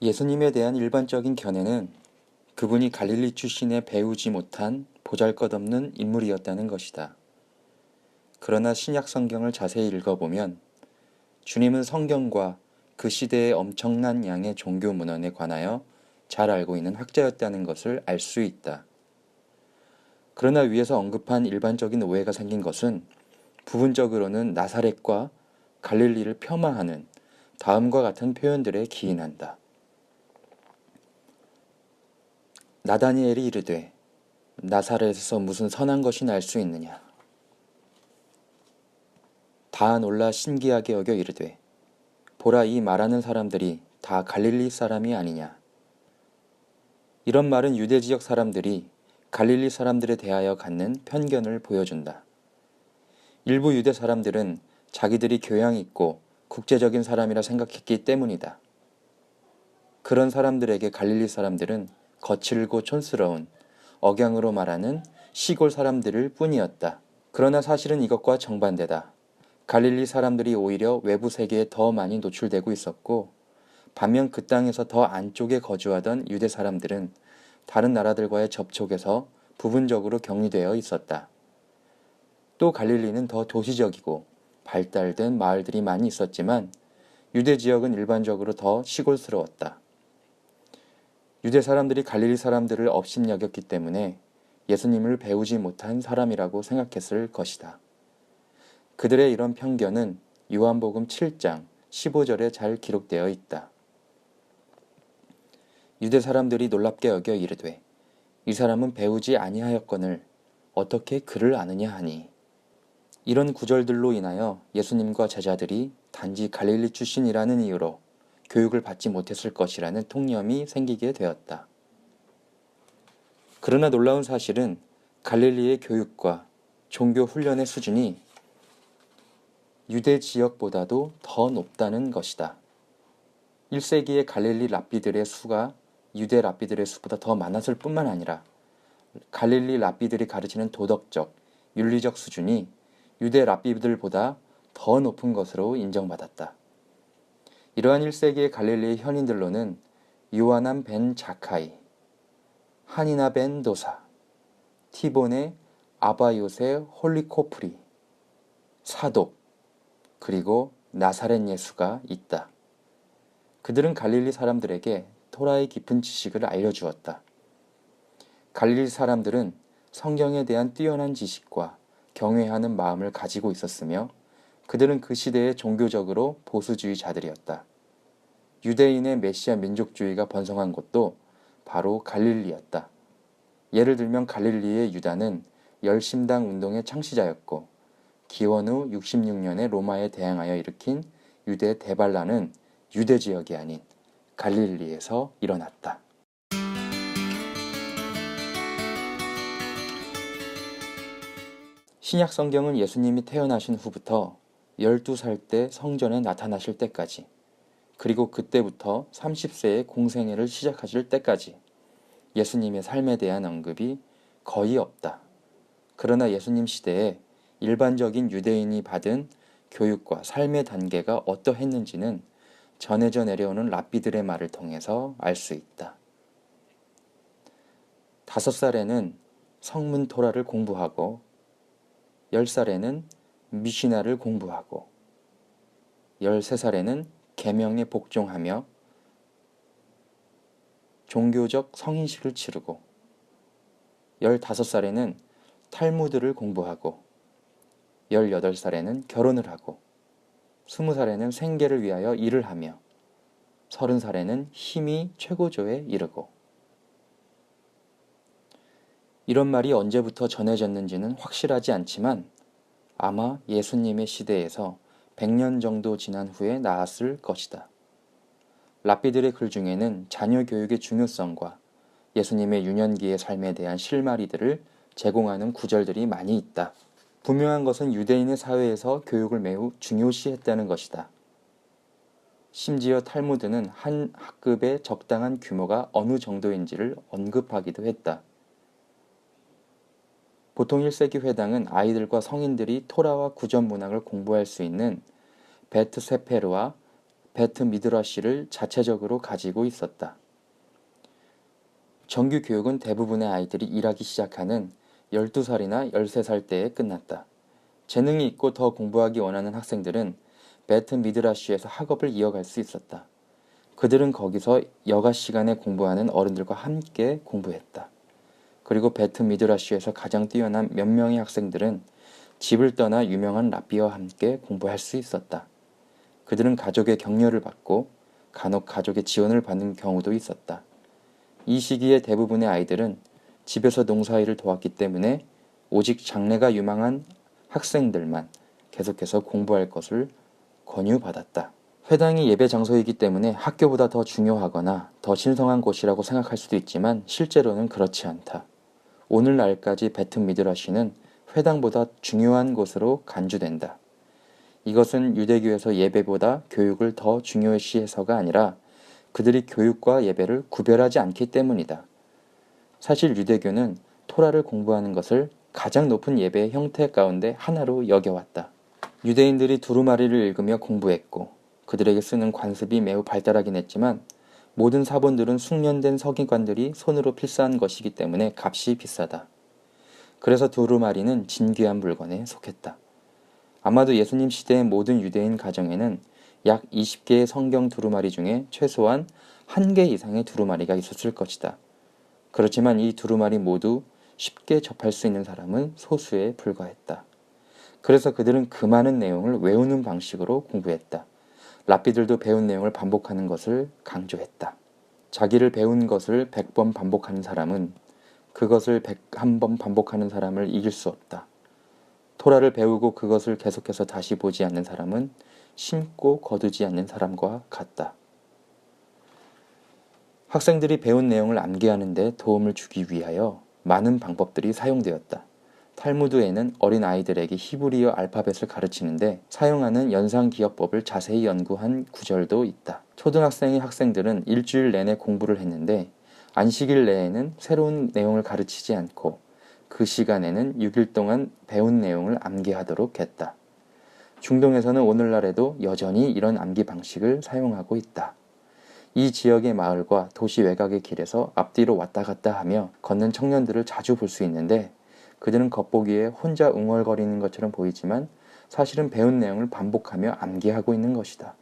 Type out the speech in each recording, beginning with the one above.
예수님에 대한 일반적인 견해는 그분이 갈릴리 출신의 배우지 못한 보잘것없는 인물이었다는 것이다. 그러나 신약 성경을 자세히 읽어보면 주님은 성경과 그 시대의 엄청난 양의 종교 문헌에 관하여 잘 알고 있는 학자였다는 것을 알 수 있다. 그러나 위에서 언급한 일반적인 오해가 생긴 것은 부분적으로는 나사렛과 갈릴리를 폄하하는 다음과 같은 표현들에 기인한다. 나다니엘이 이르되 나사렛에서 무슨 선한 것이 날 수 있느냐. 다 놀라 신기하게 여겨 이르되 보라, 이 말하는 사람들이 다 갈릴리 사람이 아니냐. 이런 말은 유대 지역 사람들이 갈릴리 사람들에 대하여 갖는 편견을 보여준다. 일부 유대 사람들은 자기들이 교양 있고 국제적인 사람이라 생각했기 때문이다. 그런 사람들에게 갈릴리 사람들은 거칠고 촌스러운 억양으로 말하는 시골 사람들일 뿐이었다. 그러나 사실은 이것과 정반대다. 갈릴리 사람들이 오히려 외부 세계에 더 많이 노출되고 있었고, 반면 그 땅에서 더 안쪽에 거주하던 유대 사람들은 다른 나라들과의 접촉에서 부분적으로 격리되어 있었다. 또 갈릴리는 더 도시적이고 발달된 마을들이 많이 있었지만 유대 지역은 일반적으로 더 시골스러웠다. 유대 사람들이 갈릴리 사람들을 업신여겼기 때문에 예수님을 배우지 못한 사람이라고 생각했을 것이다. 그들의 이런 편견은 요한복음 7장 15절에 잘 기록되어 있다. 유대 사람들이 놀랍게 여겨 이르되 이 사람은 배우지 아니하였거늘 어떻게 그를 아느냐 하니. 이런 구절들로 인하여 예수님과 제자들이 단지 갈릴리 출신이라는 이유로 교육을 받지 못했을 것이라는 통념이 생기게 되었다. 그러나 놀라운 사실은 갈릴리의 교육과 종교 훈련의 수준이 유대 지역보다도 더 높다는 것이다. 1세기의 갈릴리 랍비들의 수가 유대 랍비들의 수보다 더 많았을 뿐만 아니라 갈릴리 랍비들이 가르치는 도덕적, 윤리적 수준이 유대 랍비들보다 더 높은 것으로 인정받았다. 이러한 1세기의 갈릴리의 현인들로는 요하난 벤 자카이, 하니나 벤 도사, 티본의 아바 요세 홀리코프리, 사독, 그리고 나사렛 예수가 있다. 그들은 갈릴리 사람들에게 토라의 깊은 지식을 알려주었다. 갈릴리 사람들은 성경에 대한 뛰어난 지식과 경외하는 마음을 가지고 있었으며 그들은 그 시대에 종교적으로 보수주의자들이었다. 유대인의 메시아 민족주의가 번성한 곳도 바로 갈릴리였다. 예를 들면 갈릴리의 유다는 열심당 운동의 창시자였고 기원 후 66년에 로마에 대항하여 일으킨 유대 대반란은 유대 지역이 아닌 갈릴리에서 일어났다. 신약 성경은 예수님이 태어나신 후부터 12살 때 성전에 나타나실 때까지, 그리고 그때부터 30세의 공생애를 시작하실 때까지 예수님의 삶에 대한 언급이 거의 없다. 그러나 예수님 시대에 일반적인 유대인이 받은 교육과 삶의 단계가 어떠했는지는 전해져 내려오는 랍비들의 말을 통해서 알 수 있다. 5살에는 성문 토라를 공부하고 10살에는 미시나를 공부하고 13살에는 계명에 복종하며 종교적 성인식을 치르고 15살에는 탈무드를 공부하고 18살에는 결혼을 하고 20살에는 생계를 위하여 일을 하며 30살에는 힘이 최고조에 이르고. 이런 말이 언제부터 전해졌는지는 확실하지 않지만 아마 예수님의 시대에서 100년 정도 지난 후에 나왔을 것이다. 랍비들의 글 중에는 자녀 교육의 중요성과 예수님의 유년기의 삶에 대한 실마리들을 제공하는 구절들이 많이 있다. 분명한 것은 유대인의 사회에서 교육을 매우 중요시했다는 것이다. 심지어 탈무드는 한 학급의 적당한 규모가 어느 정도인지를 언급하기도 했다. 보통 1세기 회당은 아이들과 성인들이 토라와 구전 문학을 공부할 수 있는 베트 세페르와 베트 미드라시를 자체적으로 가지고 있었다. 정규 교육은 대부분의 아이들이 일하기 시작하는 12살이나 13살 때에 끝났다. 재능이 있고 더 공부하기 원하는 학생들은 베트 미드라시에서 학업을 이어갈 수 있었다. 그들은 거기서 여가 시간에 공부하는 어른들과 함께 공부했다. 그리고 베트 미드라시에서 가장 뛰어난 몇 명의 학생들은 집을 떠나 유명한 랍비와 함께 공부할 수 있었다. 그들은 가족의 격려를 받고 간혹 가족의 지원을 받는 경우도 있었다. 이 시기에 대부분의 아이들은 집에서 농사일을 도왔기 때문에 오직 장래가 유망한 학생들만 계속해서 공부할 것을 권유받았다. 회당이 예배 장소이기 때문에 학교보다 더 중요하거나 더 신성한 곳이라고 생각할 수도 있지만 실제로는 그렇지 않다. 오늘날까지 베트 미드라시는 회당보다 중요한 곳으로 간주된다. 이것은 유대교에서 예배보다 교육을 더 중요시해서가 아니라 그들이 교육과 예배를 구별하지 않기 때문이다. 사실 유대교는 토라를 공부하는 것을 가장 높은 예배의 형태 가운데 하나로 여겨왔다. 유대인들이 두루마리를 읽으며 공부했고 그들에게 쓰는 관습이 매우 발달하긴 했지만 모든 사본들은 숙련된 서기관들이 손으로 필사한 것이기 때문에 값이 비싸다. 그래서 두루마리는 진귀한 물건에 속했다. 아마도 예수님 시대의 모든 유대인 가정에는 약 20개의 성경 두루마리 중에 최소한 1개 이상의 두루마리가 있었을 것이다. 그렇지만 이 두루마리 모두 쉽게 접할 수 있는 사람은 소수에 불과했다. 그래서 그들은 그 많은 내용을 외우는 방식으로 공부했다. 랍비들도 배운 내용을 반복하는 것을 강조했다. 자기를 배운 것을 100번 반복하는 사람은 그것을 101번 반복하는 사람을 이길 수 없다. 토라를 배우고 그것을 계속해서 다시 보지 않는 사람은 심고 거두지 않는 사람과 같다. 학생들이 배운 내용을 암기하는 데 도움을 주기 위하여 많은 방법들이 사용되었다. 탈무드에는 어린 아이들에게 히브리어 알파벳을 가르치는데 사용하는 연상기억법을 자세히 연구한 구절도 있다. 초등학생의 학생들은 일주일 내내 공부를 했는데 안식일 내에는 새로운 내용을 가르치지 않고 그 시간에는 6일 동안 배운 내용을 암기하도록 했다. 중동에서는 오늘날에도 여전히 이런 암기 방식을 사용하고 있다. 이 지역의 마을과 도시 외곽의 길에서 앞뒤로 왔다 갔다 하며 걷는 청년들을 자주 볼 수 있는데 그들은 겉보기에 혼자 웅얼거리는 것처럼 보이지만 사실은 배운 내용을 반복하며 암기하고 있는 것이다.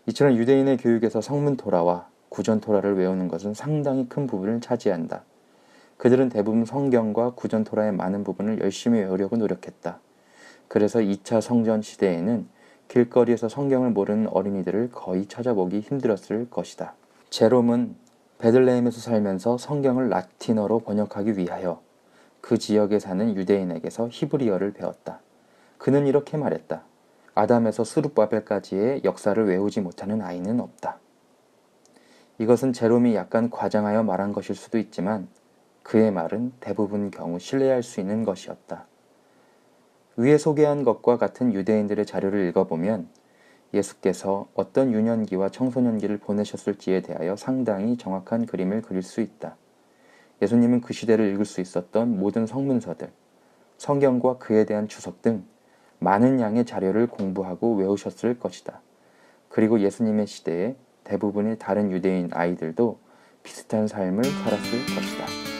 이처럼 유대인의 교육에서 성문 토라와 구전 토라를 외우는 것은 상당히 큰 부분을 차지한다. 그들은 대부분 성경과 구전 토라의 많은 부분을 열심히 외우려고 노력했다. 그래서 2차 성전 시대에는 길거리에서 성경을 모르는 어린이들을 거의 찾아보기 힘들었을 것이다. 제롬은 베들레헴에서 살면서 성경을 라틴어로 번역하기 위하여 그 지역에 사는 유대인에게서 히브리어를 배웠다. 그는 이렇게 말했다. 아담에서 스룹바벨까지의 역사를 외우지 못하는 아이는 없다. 이것은 제롬이 약간 과장하여 말한 것일 수도 있지만 그의 말은 대부분 경우 신뢰할 수 있는 것이었다. 위에 소개한 것과 같은 유대인들의 자료를 읽어보면 예수께서 어떤 유년기와 청소년기를 보내셨을지에 대하여 상당히 정확한 그림을 그릴 수 있다. 예수님은 그 시대를 읽을 수 있었던 모든 성문서들, 성경과 그에 대한 주석 등 많은 양의 자료를 공부하고 외우셨을 것이다. 그리고 예수님의 시대에 대부분의 다른 유대인 아이들도 비슷한 삶을 살았을 것이다.